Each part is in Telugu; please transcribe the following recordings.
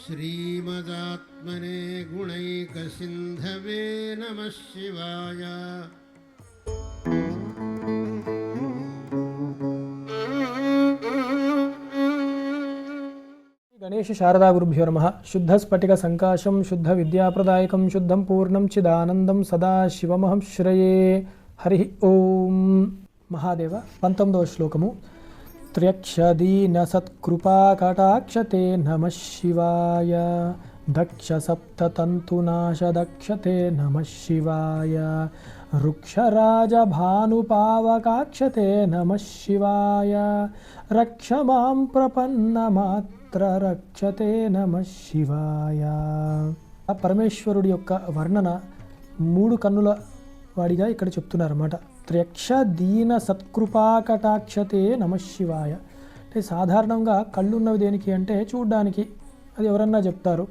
श्रीमदात्मने गुणैकसिन्धवे नमः शिवाय। गणेश शारदा गुरुभ्यो नमः। शुद्ध स्फटिक संकाशं शुद्ध विद्याप्रदायकं शुद्धं पूर्णं चिदानंदं सदा शिवमहं श्रये। हरि ओम। महादेव 19వ శ్లోకము। త్ర్యక్షదీన సత్కృపా కటాక్షతే నమః శివాయ। దక్ష సప్తతంతునాశ దక్షతే నమః శివాయ। వృక్షరాజ భానుపావకాక్షతే నమః శివాయ। రక్ష మాం ప్రపన్నమాత్ర రక్షతే నమః శివాయ। పరమేశ్వరుడి యొక్క వర్ణన 3 కన్నుల వాడిగా ఇక్కడ చెప్తున్నారు అన్నమాట। త్ర్యక్ష దీన సత్కృపాకటాక్షతే నమః శివాయ అంటే సాధారణంగా కళ్ళున్నవి దేనికి అంటే చూడ్డానికి, అది ఎవరన్నా చెప్తారు।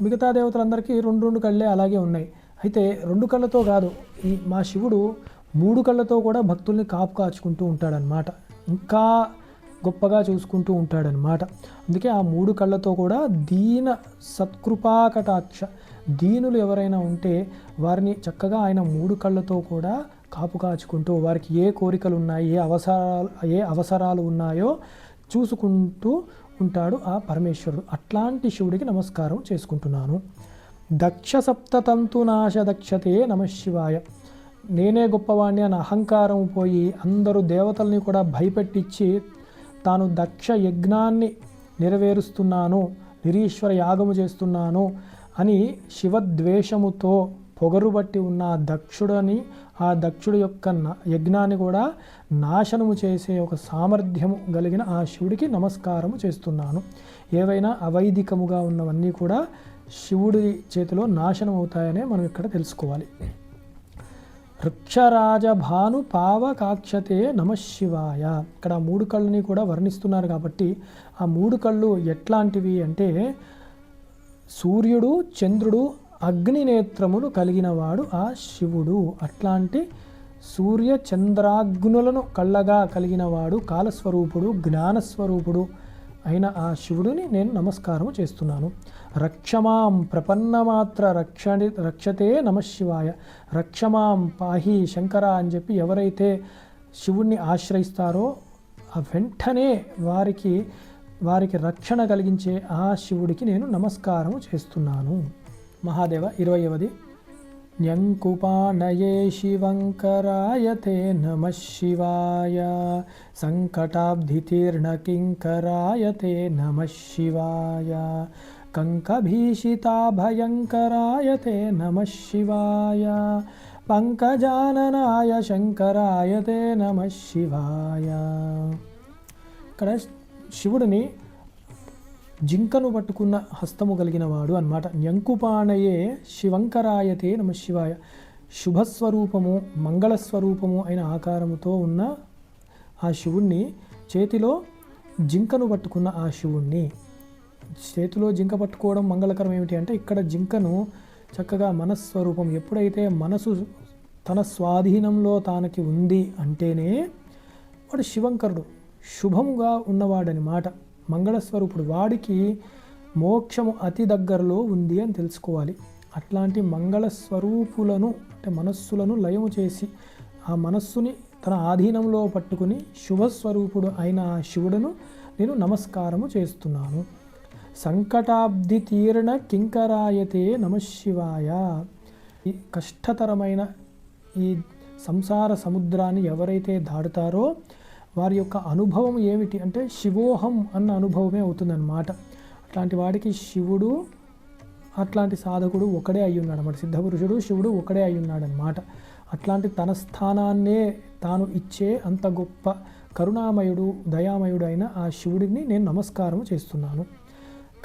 మిగతా దేవతలందరికీ 2 కళ్ళే అలాగే ఉన్నాయి। అయితే 2 కళ్ళతో కాదు, ఈ మా శివుడు 3 కళ్ళతో కూడా భక్తుల్ని కాచుకుంటూ ఉంటాడనమాట, ఇంకా గొప్పగా చూసుకుంటూ ఉంటాడనమాట। అందుకే ఆ 3 కళ్ళతో కూడా దీన సత్కృపాకటాక్ష, దీనులు ఎవరైనా ఉంటే వారిని చక్కగా ఆయన 3 కళ్ళతో కూడా కాచుకుంటూ వారికి ఏ కోరికలు ఉన్నాయి, ఏ అవసరాలు ఉన్నాయో చూసుకుంటూ ఉంటాడు ఆ పరమేశ్వరుడు। అట్లాంటి శివుడికి నమస్కారం చేసుకుంటున్నాను। దక్ష సప్తతంతునాశ దక్షతే నమః శివాయ। నేనే గొప్పవాణ్ణి అని అహంకారం పోయి అందరూ దేవతల్ని కూడా భయపెట్టించి తాను దక్ష యజ్ఞాన్ని నెరవేరుస్తున్నాను, నిరీశ్వర యాగము చేస్తున్నాను అని శివద్వేషముతో పొగరుబట్టి ఉన్న దక్షుడని, ఆ దక్షుడి యొక్క యజ్ఞాన్ని కూడా నాశనము చేసే ఒక సామర్థ్యము కలిగిన ఆ శివుడికి నమస్కారము చేస్తున్నాను। ఏవైనా అవైదికముగా ఉన్నవన్నీ కూడా శివుడి చేతిలో నాశనం అవుతాయనే మనం ఇక్కడ తెలుసుకోవాలి। వృక్షరాజ భాను పావకాక్షతే నమః శివాయ। ఇక్కడ 3 కళ్ళని కూడా వర్ణిస్తున్నారు కాబట్టి ఆ 3 కళ్ళు ఎట్లాంటివి అంటే సూర్యుడు, చంద్రుడు, అగ్నినేత్రములు కలిగినవాడు ఆ శివుడు। అట్లాంటి సూర్య చంద్రాగ్నులను కళ్ళగా కలిగినవాడు, కాలస్వరూపుడు, జ్ఞానస్వరూపుడు అయిన ఆ శివుడిని నేను నమస్కారం చేస్తున్నాను। రక్షమాం ప్రపన్నమాత్ర రక్షతే నమః శివాయ। రక్షమాం పాహి శంకర అని చెప్పి ఎవరైతే శివుణ్ణి ఆశ్రయిస్తారో ఆ వెంటనే వారికి రక్షణ కలిగించే ఆ శివుడికి నేను నమస్కారం చేస్తున్నాను। మహాదేవ 20వది। న్యంకుపానయే శివంకరాయతే నమః శివాయ। సంకటాబ్ధితీర్ణకింకరాయతే నమః శివాయ। కంకభీషితాభయంకరాయతే నమః శివాయ। పంకజాననాయ శంకరాయతే నమః శివాయ। ఇక్కడ శివుడిని జింకను పట్టుకున్న హస్తము కలిగిన వాడు అన్నమాట। న్యంకుపాణయే శివంకరాయతే నమః శివాయ। శుభస్వరూపము, మంగళస్వరూపము అయిన ఆకారముతో ఉన్న ఆ శివుణ్ణి, చేతిలో జింకను పట్టుకున్న ఆ శివుణ్ణి, చేతిలో జింక పట్టుకోవడం మంగళకరం ఏమిటి అంటే ఇక్కడ జింకను చక్కగా మనస్వరూపం, ఎప్పుడైతే మనసు తన స్వాధీనంలో తానకి ఉంది అంటేనే వాడు శివంకరుడు, శుభముగా ఉన్నవాడనమాట, మంగళస్వరూపుడు, వాడికి మోక్షము అతి దగ్గరలో ఉంది అని తెలుసుకోవాలి। అట్లాంటి మంగళస్వరూపులను అంటే మనస్సులను లయము చేసి ఆ మనస్సుని తన ఆధీనంలో పట్టుకుని శుభస్వరూపుడు అయిన ఆ శివుడును నేను నమస్కారము చేస్తున్నాను। సంకటాబ్ధి తీర్ణ కింకరాయతే నమః శివాయ। ఈ కష్టతరమైన ఈ సంసార సముద్రాన్ని ఎవరైతే దాటుతారో వారి యొక్క అనుభవం ఏమిటి అంటే శివోహం అన్న అనుభవమే అవుతుందన్నమాట। అట్లాంటి వాడికి శివుడు, అట్లాంటి సాధకుడు ఒకడే అయ్యున్నాడు అన్నమాట, సిద్ధపురుషుడు శివుడు ఒకడే అయ్యున్నాడనమాట। అట్లాంటి తన స్థానాన్నే తాను ఇచ్చే అంత గొప్ప కరుణామయుడు, దయామయుడు అయిన ఆ శివుడిని నేను నమస్కారం చేస్తున్నాను।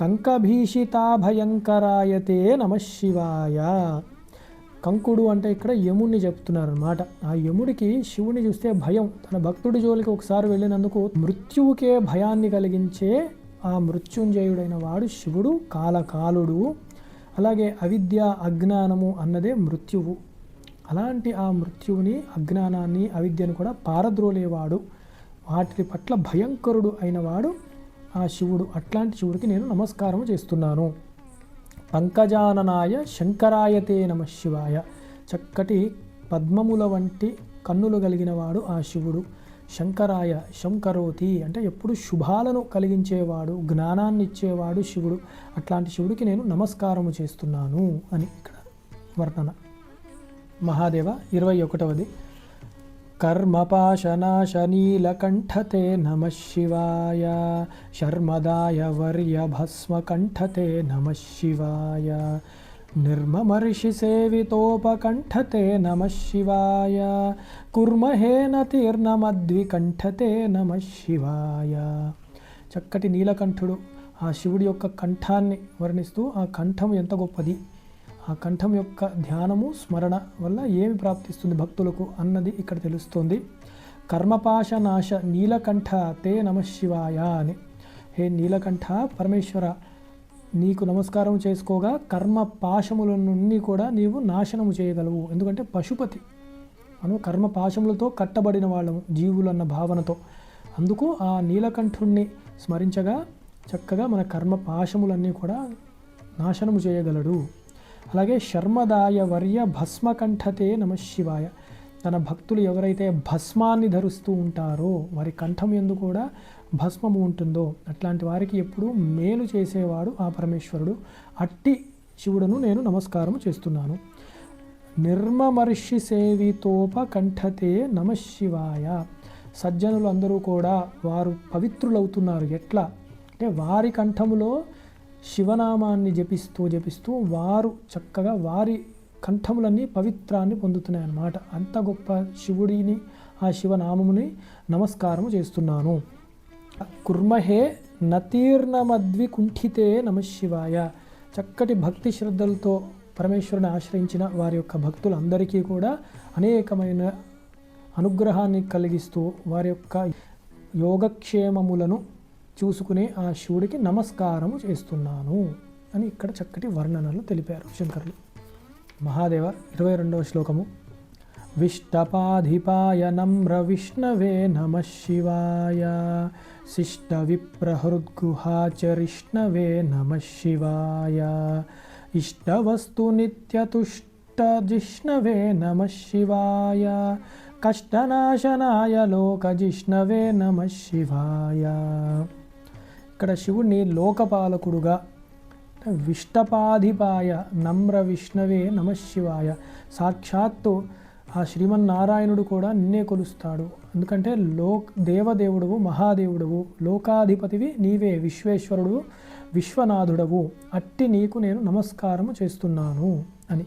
కంకభీషితాభయంకరాయతే నమః శివాయ। కంకుడు అంటే ఇక్కడ యముడిని చెప్తున్నారనమాట। ఆ యముడికి శివుని చూస్తే భయం, తన భక్తుడి జోలికి ఒకసారి వెళ్ళినందుకు మృత్యువుకే భయాన్ని కలిగించే ఆ మృత్యుంజయుడైన వాడు శివుడు, కాలకాలుడు। అలాగే అవిద్య, అజ్ఞానము అన్నదే మృత్యువు। అలాంటి ఆ మృత్యువుని, అజ్ఞానాన్ని, అవిద్యను కూడా పారద్రోలేవాడు, వాటి పట్ల భయంకరుడు అయినవాడు ఆ శివుడు. అట్లాంటి శివుడికి నేను నమస్కారం చేస్తున్నాను. పంకజాననాయ శంకరాయతే నమ శివాయ. చక్కటి పద్మముల వంటి కన్నులు కలిగిన వాడు ఆ శివుడు. శంకరాయ శంకరోతి అంటే ఎప్పుడు శుభాలను కలిగించేవాడు, జ్ఞానాన్ని ఇచ్చేవాడు శివుడు. అట్లాంటి శివుడికి నేను నమస్కారము చేస్తున్నాను అని ఇక్కడ వర్ణన. మహాదేవ 21వది. కర్మపాశనాశనీలకంఠతే నమ శివాయ. శర్మదాయ వర్య భస్మకంఠతే నమ శివాయ. నిర్మమర్షి సేవితోపకంఠతే నమ శివాయ. కుర్మహేన తీర్ణమద్వికంఠతే నమ శివాయ. చక్కటి నీలకంఠుడు ఆ శివుడి యొక్క కంఠాన్ని వర్ణిస్తూ ఆ కంఠం ఎంత గొప్పది, ఆ కంఠం యొక్క ధ్యానము స్మరణ వల్ల ఏమి ప్రాప్తిస్తుంది భక్తులకు అన్నది ఇక్కడ తెలుస్తుంది. కర్మపాశ నాశ నీలకంఠ తే నమ శివాయ అని. హే నీలకంఠ పరమేశ్వర, నీకు నమస్కారం చేసుకోగా కర్మ పాశముల నుండి కూడా నీవు నాశనము చేయగలవు. ఎందుకంటే పశుపతి, మనం కర్మ పాశములతో కట్టబడిన వాళ్ళము జీవులన్న భావనతో. అందుకు ఆ నీలకంఠుణ్ణి స్మరించగా చక్కగా మన కర్మ పాశములన్నీ కూడా నాశనము చేయగలడు. అలాగే శర్మదాయ వర్య భస్మకంఠతే నమ శివాయ. తన భక్తులు ఎవరైతే భస్మాన్ని ధరిస్తూ ఉంటారో, వారి కంఠం యందు కూడా భస్మము ఉంటుందో అట్లాంటి వారికి ఎప్పుడూ మేలు చేసేవాడు ఆ పరమేశ్వరుడు. అట్టి శివుడును నేను నమస్కారం చేస్తున్నాను. నిర్మమర్షి సేవితోపకంఠతే నమ శివాయ. సజ్జనులు అందరూ కూడా వారు పవిత్రులవుతున్నారు. ఎట్లా అంటే వారి కంఠములో శివనామాన్ని జపిస్తూ వారు చక్కగా వారి కంఠములన్నీ పవిత్రాన్ని పొందుతున్నాయన్నమాట. అంత గొప్ప శివుడిని, ఆ శివనామముని నమస్కారము చేస్తున్నాను. కుర్మహే నతీర్ణమద్వికుంఠితే నమ శివాయ. చక్కటి భక్తి శ్రద్ధలతో పరమేశ్వరుని ఆశ్రయించిన వారి యొక్క భక్తులందరికీ కూడా అనేకమైన అనుగ్రహాన్ని కలిగిస్తూ వారి యొక్క యోగక్షేమములను చూసుకునే ఆ శివుడికి నమస్కారము చేస్తున్నాను అని ఇక్కడ చక్కటి వర్ణనలు తెలిపారు శంకరులు. మహాదేవ 22వ శ్లోకము. విష్టపాధిపాయ నమ్ర విష్ణవే నమ శివాయ. శిష్ట విప్రహృద్గుహాచరిష్ణవే నమ శివాయ. ఇష్టవస్తు నిత్యతుష్ట జిష్ణవే నమ శివాయ. కష్టనాశనాయ లోకజిష్ణవే నమ శివాయ. ఇక్కడ శివుణ్ణి లోకపాలకుడుగా విష్టపాధిపాయ నమ్ర విష్ణవే నమ శివాయ. సాక్షాత్తు ఆ శ్రీమన్నారాయణుడు కూడా నిన్నే కొలుస్తాడు. ఎందుకంటే దేవదేవుడువు, మహాదేవుడువు, లోకాధిపతివి నీవే, విశ్వేశ్వరుడు, విశ్వనాథుడవు. అట్టి నీకు నేను నమస్కారము చేస్తున్నాను అని.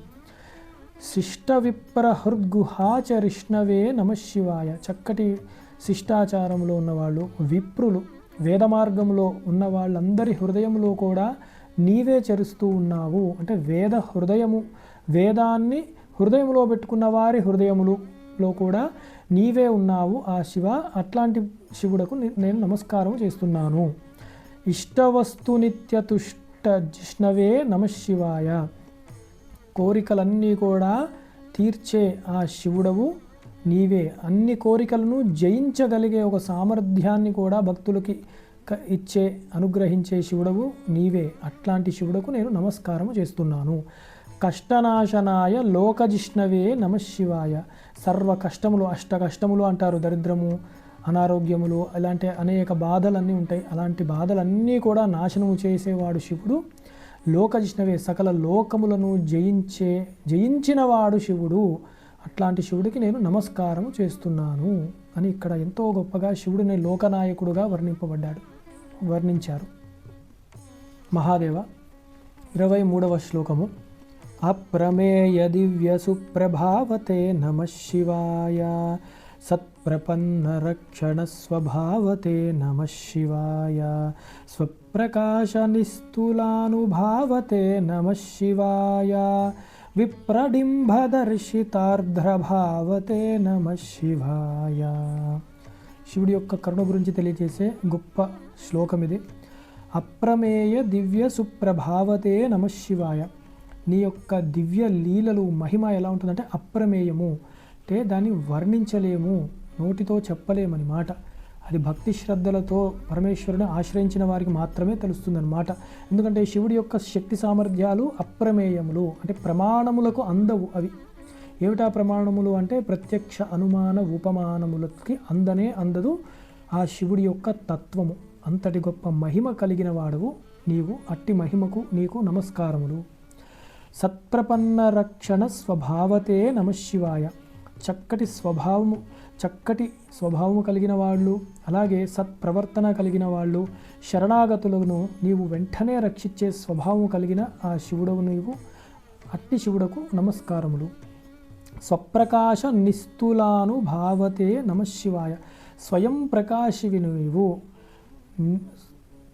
శిష్ట విప్రహృద్గుహాచరిష్ణవే నమ శివాయ. చక్కటి శిష్టాచారంలో ఉన్నవాళ్ళు, విప్రులు, వేద మార్గంలో ఉన్న వాళ్ళందరి హృదయంలో కూడా నీవే చరుస్తూ ఉన్నావు. అంటే వేద హృదయము, వేదాన్ని హృదయంలో పెట్టుకున్న వారి హృదయములో కూడా నీవే ఉన్నావు ఆ శివ. అట్లాంటి శివుడకు నేను నమస్కారం చేస్తున్నాను. ఇష్టవస్తు నిత్యతుష్ట జిష్ణవే నమ శివాయ. కోరికలన్నీ కూడా తీర్చే ఆ శివుడవు నీవే. అన్ని కోరికలను జయించగలిగే ఒక సామర్థ్యాన్ని కూడా భక్తులకి ఇచ్చే, అనుగ్రహించే శివుడవు నీవే. అట్లాంటి శివుడకు నేను నమస్కారము చేస్తున్నాను. కష్టనాశనాయ లోకజిష్ణవే నమ శివాయ. సర్వ కష్టములు, అష్ట కష్టములు అంటారు, దరిద్రము, అనారోగ్యములు, అలాంటి అనేక బాధలన్నీ ఉంటాయి. అలాంటి బాధలన్నీ కూడా నాశనము చేసేవాడు శివుడు. లోకజిష్ణవే, సకల లోకములను జయించినవాడు శివుడు. అట్లాంటి శివుడికి నేను నమస్కారం చేస్తున్నాను అని ఇక్కడ ఎంతో గొప్పగా శివుడిని లోకనాయకుడుగా వర్ణించారు. మహాదేవ 23వ శ్లోకము. అప్రమేయ దివ్య సుప్రభావతే నమ శివాయ. సత్ప్రపన్న రక్షణ స్వభావతే నమ శివాయ. స్వప్రకాశ నిస్తులానుభావతే నమ శివాయ. విప్రడింభదర్శితార్ధ్రభావతే నమ శివాయ. శివుడి యొక్క కరుణ గురించి తెలియజేసే గొప్ప శ్లోకం ఇది. అప్రమేయ దివ్య సుప్రభావతే నమ శివాయ. నీ యొక్క దివ్య లీలలు, మహిమ ఎలా ఉంటుందంటే అప్రమేయము, అంటే దాన్ని వర్ణించలేము, నోటితో చెప్పలేమని మాట. అది భక్తి శ్రద్ధలతో పరమేశ్వరుని ఆశ్రయించిన వారికి మాత్రమే తెలుస్తుందన్నమాట. ఎందుకంటే శివుడి యొక్క శక్తి సామర్థ్యాలు అప్రమేయములు, అంటే ప్రమాణములకు అందవు. అవి ఏమిటా ప్రమాణములు అంటే ప్రత్యక్ష అనుమాన ఉపమానములకి అందదు ఆ శివుడి యొక్క తత్వము. అంతటి గొప్ప మహిమ కలిగిన వాడవు నీవు, అట్టి మహిమకు నీకు నమస్కారములు. సత్ప్రపన్న రక్షణ స్వభావతే నమశివాయ. చక్కటి స్వభావము కలిగిన వాళ్ళు, అలాగే సత్ప్రవర్తన కలిగిన వాళ్ళు, శరణాగతులను నీవు వెంటనే రక్షించే స్వభావం కలిగిన ఆ శివుడవు నీవు, అట్టి శివుడకు నమస్కారములు. స్వప్రకాశ నిస్తులానుభావతే నమశివాయ. స్వయం ప్రకాశివి నీవు,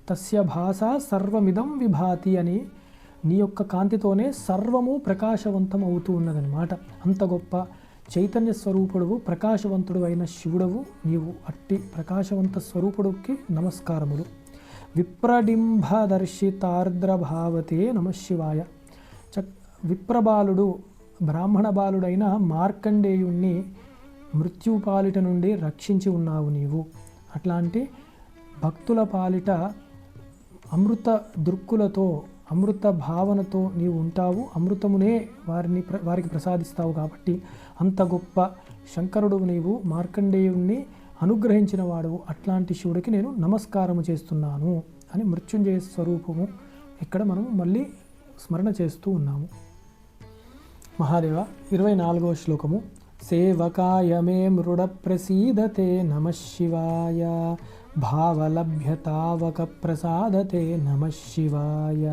తస్య భాష సర్వమిదం విభాతి అని నీ యొక్క కాంతితోనే సర్వము ప్రకాశవంతం అవుతూ ఉన్నదన్నమాట. అంత గొప్ప చైతన్య స్వరూపుడువు, ప్రకాశవంతుడు అయిన శివుడవు నీవు, అట్టి ప్రకాశవంత స్వరూపుడికి నమస్కారములు. విప్రడింభదర్శితార్ద్రభావతే నమశివాయ. విప్రబాలుడు, బ్రాహ్మణ బాలుడైన మార్కండేయుణ్ణి మృత్యుపాలిట నుండి రక్షించి ఉన్నావు నీవు. అట్లాంటి భక్తుల పాలిట అమృత దృక్కులతో, అమృత భావనతో నీవు ఉంటావు. అమృతమునే వారికి ప్రసాదిస్తావు. కాబట్టి అంత గొప్ప శంకరుడు నీవు, మార్కండేయుణ్ణి అనుగ్రహించిన వాడువు. అట్లాంటి శివుడికి నేను నమస్కారము చేస్తున్నాను అని మృత్యుంజయ స్వరూపము ఇక్కడ మనం మళ్ళీ స్మరణ చేస్తూ ఉన్నాము. మహాదేవ 24వ శ్లోకము. సేవకాయ మే మృడ ప్రసీదతే నమశివాయ. భావలభ్యతావక ప్రసాదతే నమశివాయ.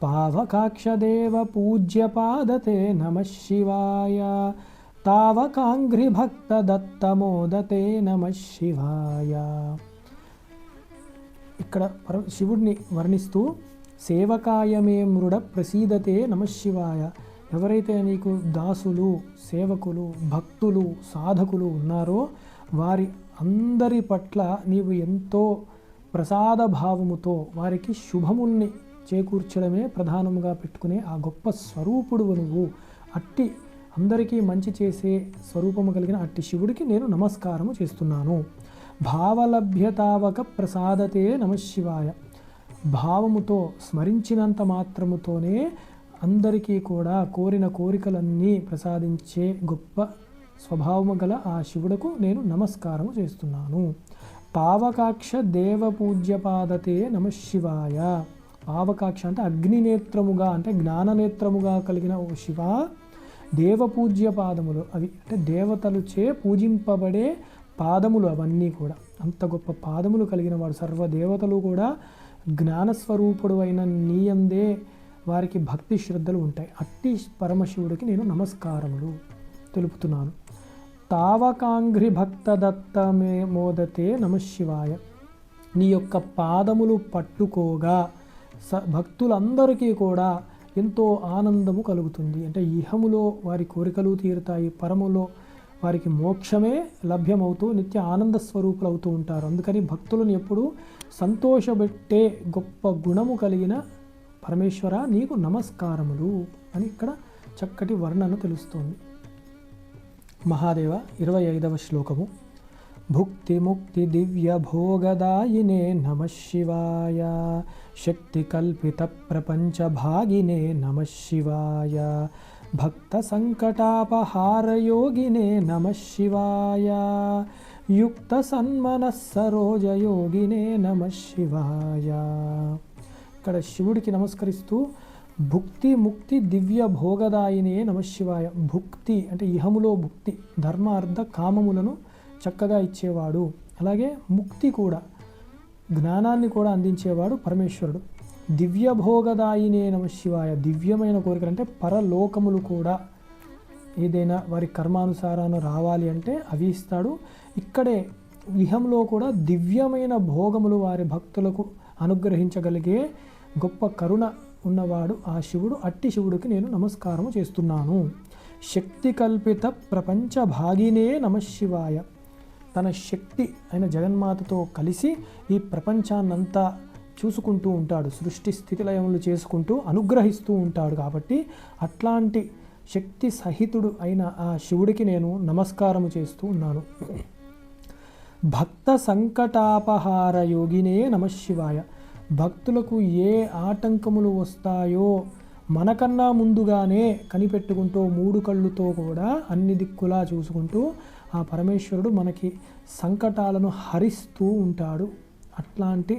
పావకాక్షదేవ పూజ్యపాదతే నమశివాయ. తావకాంఘ్రిభక్త దత్తమోదతే నమశివాయ. ఇక్కడ శివుడిని వర్ణిస్తూ సేవకాయమే మృడ ప్రసీదతే నమశివాయ. ఎవరైతే నీకు దాసులు, సేవకులు, భక్తులు, సాధకులు ఉన్నారో వారి అందరి పట్ల నీవు ఎంతో ప్రసాద భావముతో వారికి శుభముల్ని చేకూర్చడమే ప్రధానముగా పెట్టుకునే ఆ గొప్ప స్వరూపుడు నువ్వు. అట్టి అందరికీ మంచి చేసే స్వరూపము కలిగిన అట్టి శివుడికి నేను నమస్కారము చేస్తున్నాను. భావలభ్యతావక ప్రసాదతే నమశివాయ. భావముతో స్మరించినంత మాత్రముతోనే అందరికీ కూడా కోరిన కోరికలన్నీ ప్రసాదించే గొప్ప స్వభావము గల ఆ శివుడకు నేను నమస్కారము చేస్తున్నాను. పావకాక్ష దేవపూజ్యపాదతే నమశివాయ. పావకాక్ష అంటే అగ్నినేత్రముగా, అంటే జ్ఞాననేత్రముగా కలిగిన ఓ శివ, దేవపూజ్య పాదములు అవి, అంటే దేవతలుచే పూజింపబడే పాదములు అవన్నీ కూడా. అంత గొప్ప పాదములు కలిగిన వాడు. సర్వదేవతలు కూడా జ్ఞానస్వరూపుడు అయిన నీయందే వారికి భక్తి శ్రద్ధలు ఉంటాయి. అట్టి పరమశివుడికి నేను నమస్కారములు తెలుపుతున్నాను. తావకాంఘ్రి భక్త దత్తమే మోదతే నమశివాయ. నీ యొక్క పాదములు పట్టుకోగా భక్తులందరికీ కూడా ఎంతో ఆనందము కలుగుతుంది. అంటే ఇహములో వారి కోరికలు తీరుతాయి, పరములో వారికి మోక్షమే లభ్యమవుతూ నిత్య ఆనంద స్వరూపులు అవుతూ ఉంటారు. అందుకని భక్తులను ఎప్పుడూ సంతోషపెట్టే గొప్ప గుణము కలిగిన పరమేశ్వర నీకు నమస్కారములు అని ఇక్కడ చక్కటి వర్ణన తెలుస్తోంది. మహాదేవ 25వ శ్లోకము. భుక్తి ముక్తి దివ్య భోగదాయినే నమశివాయ. శక్తి కల్పిత ప్రపంచ భాగినే నమశివాయ. భక్త సంకటాపహార యోగినే నమశివాయ. యుక్త సన్మనః సరోజ యోగినే నమశివాయ. ఇక్కడ శివుడికి నమస్కరిస్తూ భుక్తి ముక్తి దివ్య భోగదాయినే నమశివాయ. భుక్తి అంటే ఇహములో భుక్తి, ధర్మ అర్థ కామములను చక్కగా ఇచ్చేవాడు. అలాగే ముక్తి కూడా, జ్ఞానాన్ని కూడా అందించేవాడు పరమేశ్వరుడు. దివ్య భోగదాయినే నమశివాయ. దివ్యమైన కోరికలు అంటే పరలోకములు కూడా ఏదైనా వారి కర్మానుసారాన రావాలి అంటే అవి ఇస్తాడు. ఇక్కడే ఇహంలో కూడా దివ్యమైన భోగములు వారి భక్తులకు అనుగ్రహించగలిగే గొప్ప కరుణ ఉన్నవాడు ఆ శివుడు. అట్టి శివుడికి నేను నమస్కారము చేస్తున్నాను. శక్తి కల్పిత ప్రపంచ భాగినే నమశివాయ. తన శక్తి అయిన జగన్మాతతో కలిసి ఈ ప్రపంచాన్నంతా చూసుకుంటూ ఉంటాడు, సృష్టి స్థితిలయములు చేసుకుంటూ అనుగ్రహిస్తూ ఉంటాడు. కాబట్టి అట్లాంటి శక్తి సహితుడు అయిన ఆ శివుడికి నేను నమస్కారము చేస్తూ ఉన్నాను. భక్త సంకటాపహార యోగినే నమఃశివాయ. భక్తులకు ఏ ఆటంకములు వస్తాయో మనకన్నా ముందుగానే కనిపెట్టుకుంటూ 3 కళ్ళుతో కూడా అన్ని దిక్కులా చూసుకుంటూ ఆ పరమేశ్వరుడు మనకి సంకటాలను హరిస్తూ ఉంటాడు. అట్లాంటి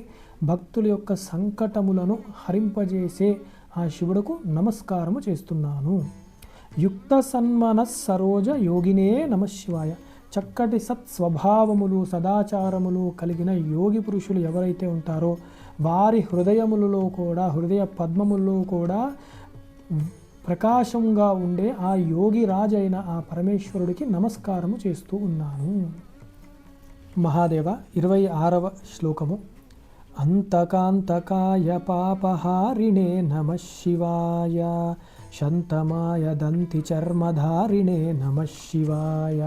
భక్తుల యొక్క సంకటములను హరింపజేసే ఆ శివుడుకు నమస్కారము చేస్తున్నాను. యుక్త సన్మన సరోజ యోగినే నమఃశివాయ. చక్కటి సత్స్వభావములు సదాచారములు కలిగిన యోగి పురుషులు ఎవరైతే ఉంటారో వారి హృదయములలో కూడా హృదయ పద్మములలో కూడా ప్రకాశంగా ఉండే ఆ యోగి రాజైన ఆ పరమేశ్వరుడికి నమస్కారము చేస్తూ ఉన్నాను. మహాదేవ 26వ శ్లోకము. అంతకాంతకాయ పాపహారిణే నమఃశివాయ. శంతమాయ దంతి చర్మధారిణే నమఃశివాయ.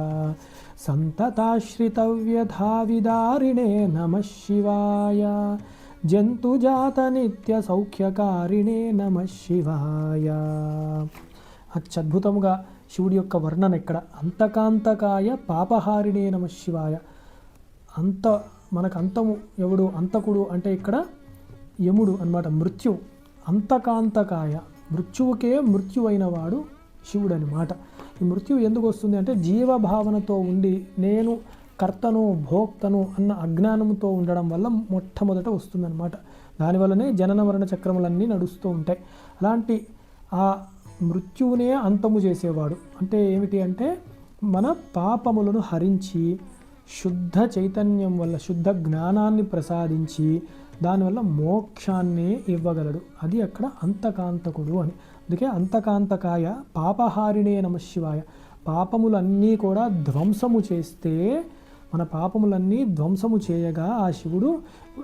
సంతతాశ్రితవ్యధావిదారిణే నమఃశివాయ. జంతుజాత నిత్య సౌఖ్యకారిణే నమఃశివాయ. అత్యద్భుతంగా శివుడి యొక్క వర్ణన ఇక్కడ. అంతకాంతకాయ పాపహారిణే నమఃశివాయ. మనకు అంతము ఎవడు? అంతకుడు అంటే ఇక్కడ యముడు అన్నమాట, మృత్యు. అంతకాంతకాయ, మృత్యువుకే మృత్యువైన వాడు శివుడు అన్నమాట. ఈ మృత్యు ఎందుకు వస్తుంది అంటే జీవభావనతో ఉండి నేను కర్తను భోక్తను అన్న అజ్ఞానంతో ఉండడం వల్ల మొట్టమొదట వస్తుందన్నమాట. దానివల్లనే జనన మరణ చక్రములన్నీ నడుస్తూ ఉంటాయి. అలాంటి ఆ మృత్యువునే అంతము చేసేవాడు అంటే ఏమిటి అంటే మన పాపములను హరించి శుద్ధ చైతన్యం వల్ల శుద్ధ జ్ఞానాన్ని ప్రసాదించి దానివల్ల మోక్షాన్ని ఇవ్వగలడు. అది అక్కడ అంతకాంతకుడు అని. అందుకే అంతకాంతకాయ పాపహారిణే నమఃశివాయ. పాపములన్నీ కూడా ధ్వంసము చేస్తే మన పాపములన్నీ ధ్వంసము చేయగా ఆ శివుడు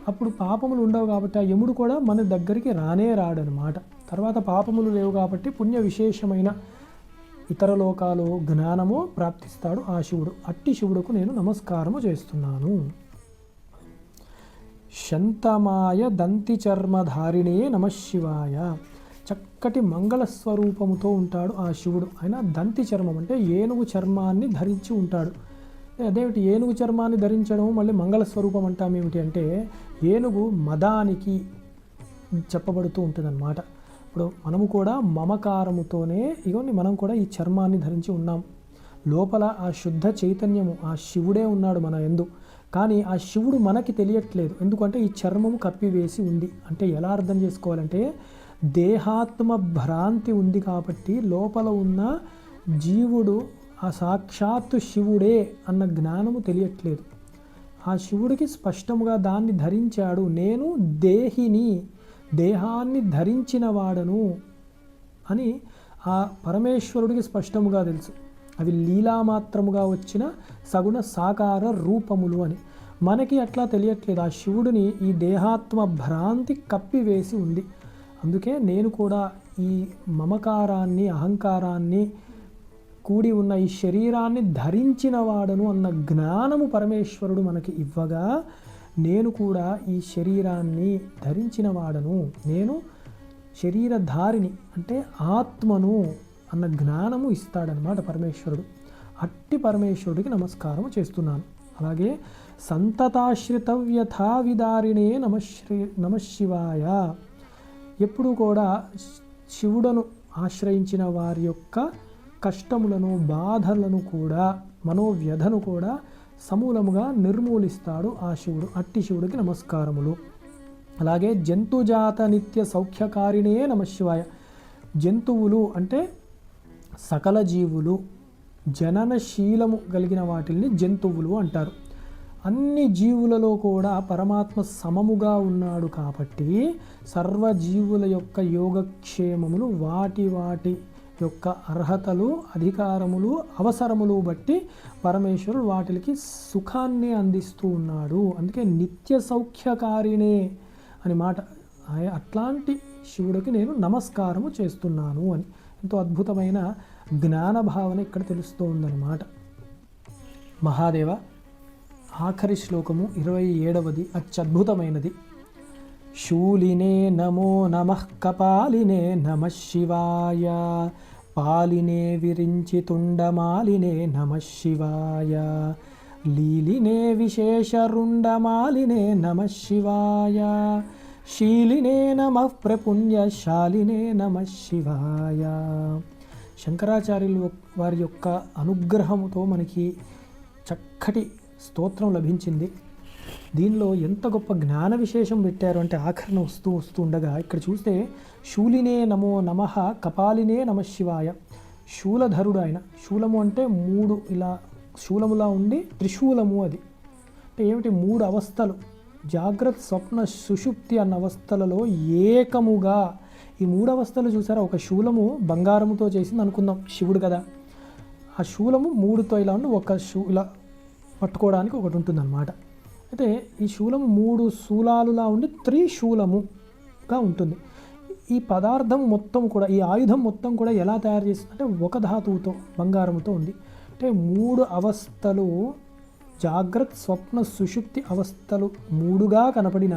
అప్పుడు పాపములు ఉండవు కాబట్టి ఆ యముడు కూడా మన దగ్గరికి రానే రాడనమాట. తర్వాత పాపములు లేవు కాబట్టి పుణ్య విశేషమైన ఇతర లోకాలు జ్ఞానము ప్రాప్తిస్తాడు ఆ శివుడు. అట్టి శివుడుకు నేను నమస్కారము చేస్తున్నాను. శంతమాయ దంతి చర్మధారిణే నమఃశివాయ. చక్కటి మంగళ స్వరూపముతో ఉంటాడు ఆ శివుడు. ఆయన దంతి చర్మం అంటే ఏనుగు చర్మాన్ని ధరించి ఉంటాడు. అదేమిటి ఏనుగు చర్మాన్ని ధరించడం మళ్ళీ మంగళ స్వరూపం అంటాం ఏమిటి అంటే ఏనుగు మదానికి చెప్పబడుతూ ఉంటుందన్నమాట. ఇప్పుడు మనము కూడా మమకారముతోనే ఇగోండి మనం కూడా ఈ చర్మాన్ని ధరించి ఉన్నాం. లోపల ఆ శుద్ధ చైతన్యము ఆ శివుడే ఉన్నాడు మన యందు. కానీ ఆ శివుడు మనకి తెలియట్లేదు. ఎందుకంటే ఈ చర్మము కప్పివేసి ఉంది. అంటే ఎలా అర్థం చేసుకోవాలంటే దేహాత్మ భ్రాంతి ఉంది కాబట్టి లోపల ఉన్న జీవుడు ఆ సాక్షాత్తు శివుడే అన్న జ్ఞానము తెలియట్లేదు. ఆ శివుడికి స్పష్టముగా దాన్ని ధరించాడు. నేను దేహిని, దేహాన్ని ధరించిన వాడను అని ఆ పరమేశ్వరుడికి స్పష్టముగా తెలుసు. అవి లీలామాత్రముగా వచ్చిన సగుణ సాకార రూపములు అని. మనకి అట్లా తెలియట్లేదు. ఆ శివుడిని ఈ దేహాత్మ భ్రాంతి కప్పివేసి ఉంది. అందుకే నేను కూడా ఈ మమకారాన్ని అహంకారాన్ని కూడి ఉన్న ఈ శరీరాన్ని ధరించిన వాడను అన్న జ్ఞానము పరమేశ్వరుడు మనకి ఇవ్వగా నేను కూడా ఈ శరీరాన్ని ధరించిన వాడను, నేను శరీరధారిని అంటే ఆత్మను అన్న జ్ఞానము ఇస్తాడనమాట పరమేశ్వరుడు. అట్టి పరమేశ్వరుడికి నమస్కారం చేస్తున్నాను. అలాగే సంతతాశ్రిత వ్యథావిదారిణే నమఃశివాయ. ఎప్పుడు కూడా శివుడను ఆశ్రయించిన వారి యొక్క కష్టములను బాధలను కూడా మనోవ్యధను కూడా సమూలముగా నిర్మూలిస్తాడు ఆ శివుడు. అట్టి శివుడికి నమస్కారములు. అలాగే జంతుజాత నిత్య సౌఖ్యకారిణే నమఃశివాయ. జంతువులు అంటే సకల జీవులు, జననశీలము కలిగిన వాటిల్ని జంతువులు అంటారు. అన్ని జీవులలో కూడా పరమాత్మ సమముగా ఉన్నాడు కాబట్టి సర్వజీవుల యొక్క యోగక్షేమములు వాటి వాటి యొక్క అర్హతలు, అధికారములు, అవసరములు బట్టి పరమేశ్వరుడు వాటికి సుఖాన్ని అందిస్తూ ఉన్నాడు. అందుకే నిత్య సౌఖ్యకారిణే అని మాట. అట్లాంటి శివుడికి నేను నమస్కారము చేస్తున్నాను అని ఎంతో అద్భుతమైన జ్ఞాన భావన ఇక్కడ తెలుస్తూ ఉందన్నమాట. మహాదేవ ఆఖరి శ్లోకము 27వది అత్యద్భుతమైనది. శూలినే నమో నమః కపాలినే నమఃశివాయ. పాలినే విరించి తుండమాలినే నమఃశివాయ. లీలినే విశేషరుండమాలినే నమః శివాయ, శీలినే నమః ప్రపుణ్యశాలినే నమః శివాయ. శంకరాచార్యులు వారి యొక్క అనుగ్రహముతో మనకి చక్కటి స్తోత్రం లభించింది. దీనిలో ఎంత గొప్ప జ్ఞాన విశేషం పెట్టారు అంటే ఆఖరణ వస్తూ ఉండగా ఇక్కడ చూస్తే శూలినే నమో నమః కపాలినే నమః శివాయ. శూలధరుడు ఆయన. శూలము అంటే 3 ఇలా శూలములా ఉండి త్రిశూలము. అది అంటే ఏమిటి? 3 అవస్థలు, జాగ్రత్త స్వప్న సుషుప్తి అన్న అవస్థలలో ఏకముగా ఈ 3 అవస్థలు చూసారా? ఒక శూలము బంగారముతో చేసింది అనుకుందాం, శివుడు కదా. ఆ శూలము 3తో ఇలా ఉండి ఒక ఇలా పట్టుకోవడానికి ఒకటి ఉంటుంది అన్నమాట. అయితే ఈ శూలము 3 శూలాలులా ఉండి త్రిశూలముగా ఉంటుంది. ఈ పదార్థం మొత్తం కూడా, ఈ ఆయుధం మొత్తం కూడా ఎలా తయారు చేస్తుంది అంటే ఒక ధాతువుతో, బంగారముతో ఉంది. అంటే 3 అవస్థలు, జాగ్రత్త స్వప్న సుషుప్తి అవస్థలు 3గా కనపడిన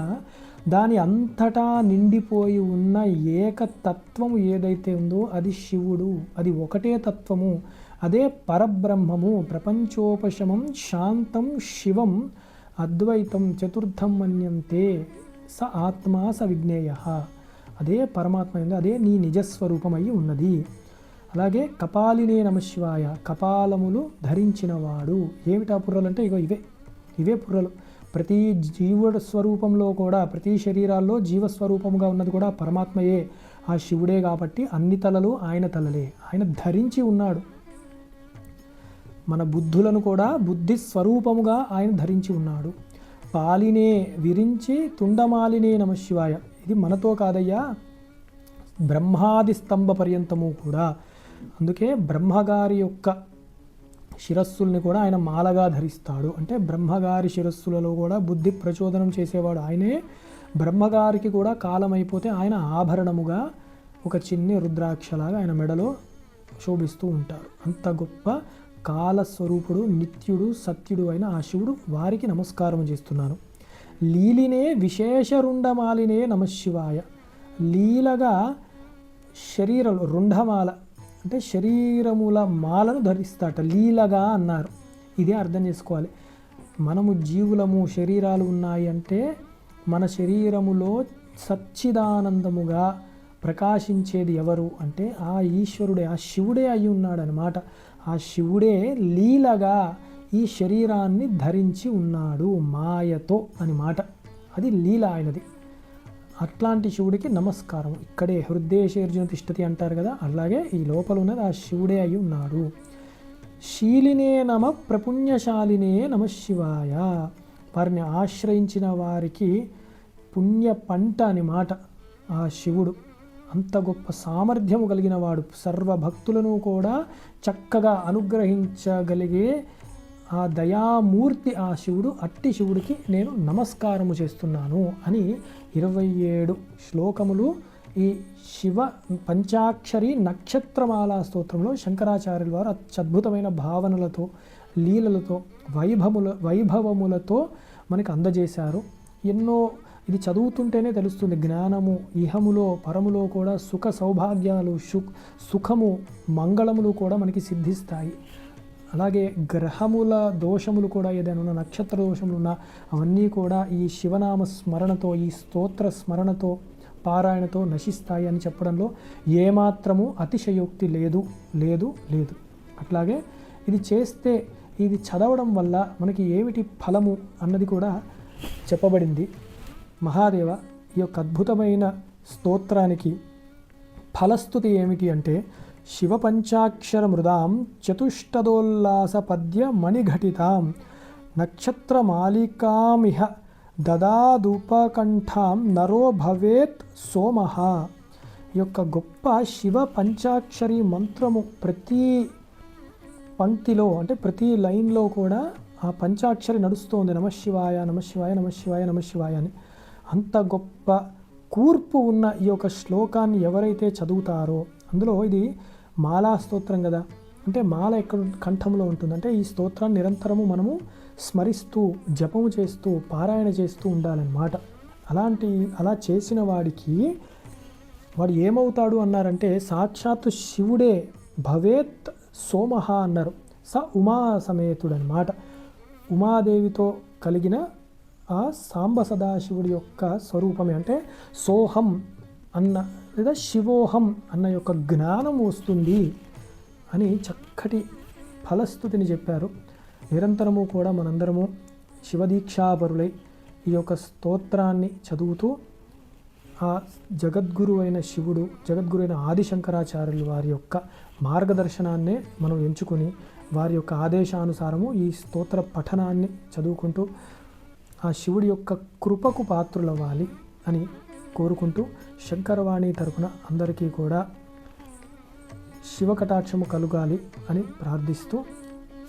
దాని అంతటా నిండిపోయి ఉన్న ఏకతత్వము ఏదైతే ఉందో అది శివుడు. అది ఒకటే తత్వము, అదే పరబ్రహ్మము. ప్రపంచోపశమం శాంతం శివం అద్వైతం చతుర్థం మన్యంతే స ఆత్మా స విజ్ఞేయ. అదే పరమాత్మ, అదే నీ నిజస్వరూపమై ఉన్నది. అలాగే కపాలినే నమశివాయ, కపాలములు ధరించినవాడు. ఏమిటా పుర్రలు అంటే ఇవే పుర్రలు. ప్రతి జీవుడ స్వరూపంలో కూడా, ప్రతి శరీరాల్లో జీవస్వరూపముగా ఉన్నది కూడా పరమాత్మయే, ఆ శివుడే. కాబట్టి అన్ని తలలు ఆయన తలలే, ఆయన ధరించి ఉన్నాడు. మన బుద్ధులను కూడా బుద్ధి స్వరూపముగా ఆయన ధరించి ఉన్నాడు. పాలినే విరించి తుండమాలినే నమశివాయ. ఇది మనతో కాదయ్యా, బ్రహ్మాది స్తంభ పర్యంతము కూడా. అందుకే బ్రహ్మగారి యొక్క శిరస్సుల్ని కూడా ఆయన మాలగా ధరిస్తాడు. అంటే బ్రహ్మగారి శిరస్సులలో కూడా బుద్ధి ప్రచోదనం చేసేవాడు ఆయనే. బ్రహ్మగారికి కూడా కాలం అయిపోతే ఆయన ఆభరణముగా ఒక చిన్ని రుద్రాక్షలాగా ఆయన మెడలో శోభిస్తూ ఉంటారు. అంత గొప్ప కాలస్వరూపుడు, నిత్యుడు, సత్యుడు అయిన ఆ శివుడు, వారికి నమస్కారం చేస్తున్నాను. లీలినే విశేషరుండమాలినే నమశివాయ. లీలగా శరీరంలో రుండమాల అంటే శరీరముల మాలను ధరిస్తాట. లీలగా అన్నారు. ఇదే అర్థం చేసుకోవాలి. మనము జీవులము, శరీరాలు ఉన్నాయి అంటే మన శరీరములో సచ్చిదానందముగా ప్రకాశించేది ఎవరు అంటే ఆ ఈశ్వరుడే, ఆ శివుడే అయి ఉన్నాడు అన్నమాట. ఆ శివుడే లీలగా ఈ శరీరాన్ని ధరించి ఉన్నాడు మాయతో అని మాట. అది లీల ఆయనది. అట్లాంటి శివుడికి నమస్కారం. ఇక్కడే హృదయేశేర్జున తిష్టతి అంటారు కదా, అలాగే ఈ లోపల ఉన్నది ఆ శివుడే అయి ఉన్నాడు. శీలినే నమ ప్రపుణ్యశాలినే నమశివాయ. వారిని ఆశ్రయించిన వారికి పుణ్య పంట అని మాట ఆ శివుడు. అంత గొప్ప సామర్థ్యము కలిగిన వాడు. సర్వభక్తులను కూడా చక్కగా అనుగ్రహించగలిగే ఆ దయామూర్తి ఆ శివుడు. అట్టి శివుడికి నేను నమస్కారము చేస్తున్నాను అని 27 శ్లోకములు ఈ శివ పంచాక్షరి నక్షత్రమాలా స్తోత్రంలో శంకరాచార్యుల వారు అత్యద్భుతమైన భావనలతో, లీలలతో, వైభవములతో మనకు అందజేశారు. ఎన్నో ఇది చదువుతుంటేనే తెలుస్తుంది. జ్ఞానము ఇహములో పరములో కూడా సుఖ సౌభాగ్యాలు, సుఖము, మంగళములు కూడా మనకి సిద్ధిస్తాయి. అలాగే గ్రహముల దోషములు కూడా ఏదైనా ఉన్న, నక్షత్ర దోషములు ఉన్నా అవన్నీ కూడా ఈ శివనామ స్మరణతో, ఈ స్తోత్ర స్మరణతో, పారాయణతో నశిస్తాయి అని చెప్పడంలో ఏమాత్రము అతిశయోక్తి లేదు లేదు లేదు. అట్లాగే ఇది చేస్తే, ఇది చదవడం వల్ల మనకి ఏమిటి ఫలము అన్నది కూడా చెప్పబడింది. మహాదేవ, ఈ యొక్క అద్భుతమైన స్తోత్రానికి ఫలస్థుతి ఏమిటి అంటే శివ పంచాక్షర మృదాం చతుష్టదోల్లాస పద్య మణిఘటితాం నక్షత్రమాలికామిహ దదాదుపకంఠాం నరో భవేత్ సోమః. ఈ యొక్క గొప్ప శివ పంచాక్షరి మంత్రము ప్రతి పంక్తిలో అంటే ప్రతి లైన్లో కూడా ఆ పంచాక్షరి నడుస్తోంది. నమశివాయ నమశివాయ నమశివాయ నమశివాయ అని. అంత గొప్ప కూర్పు ఉన్న ఈ యొక్క శ్లోకాన్ని ఎవరైతే చదువుతారో, అందులో ఇది మాలా స్తోత్రం కదా, అంటే మాల ఎక్కడ కంఠంలో ఉంటుందంటే ఈ స్తోత్రాన్ని నిరంతరము మనము స్మరిస్తూ, జపము చేస్తూ, పారాయణ చేస్తూ ఉండాలన్నమాట. అలా చేసిన వాడికి వాడు ఏమవుతాడు అన్నారంటే సాక్షాత్తు శివుడే భవేత్ సోమః అన్నారు. స ఉమా సమేతుడు అనమాట. ఉమాదేవితో కలిగిన ఆ సాంబ సదాశివుడి యొక్క స్వరూపమే. అంటే సోహం అన్న లేదా శివోహం అన్న యొక్క జ్ఞానం వస్తుంది అని చక్కటి ఫలస్థుతిని చెప్పారు. నిరంతరము కూడా మనందరము శివదీక్షాపరులై ఈ యొక్క స్తోత్రాన్ని చదువుతూ ఆ జగద్గురు అయిన శివుడు, జగద్గురు అయిన ఆదిశంకరాచార్యులు వారి యొక్క మార్గదర్శనాన్నే మనం ఎంచుకొని వారి యొక్క ఆదేశానుసారము ఈ స్తోత్ర పఠనాన్ని చదువుకుంటూ ఆ శివుడి యొక్క కృపకు పాత్రులవ్వాలి అని కోరుకుంటూ శంకరవాణి తరపున అందరికీ కూడా శివకటాక్షము కలుగాలి అని ప్రార్థిస్తూ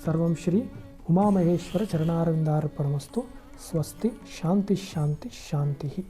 సర్వం శ్రీ ఉమామహేశ్వర చరణారవిందార్పణమస్తు. స్వస్తి. శాంతి శాంతి శాంతి.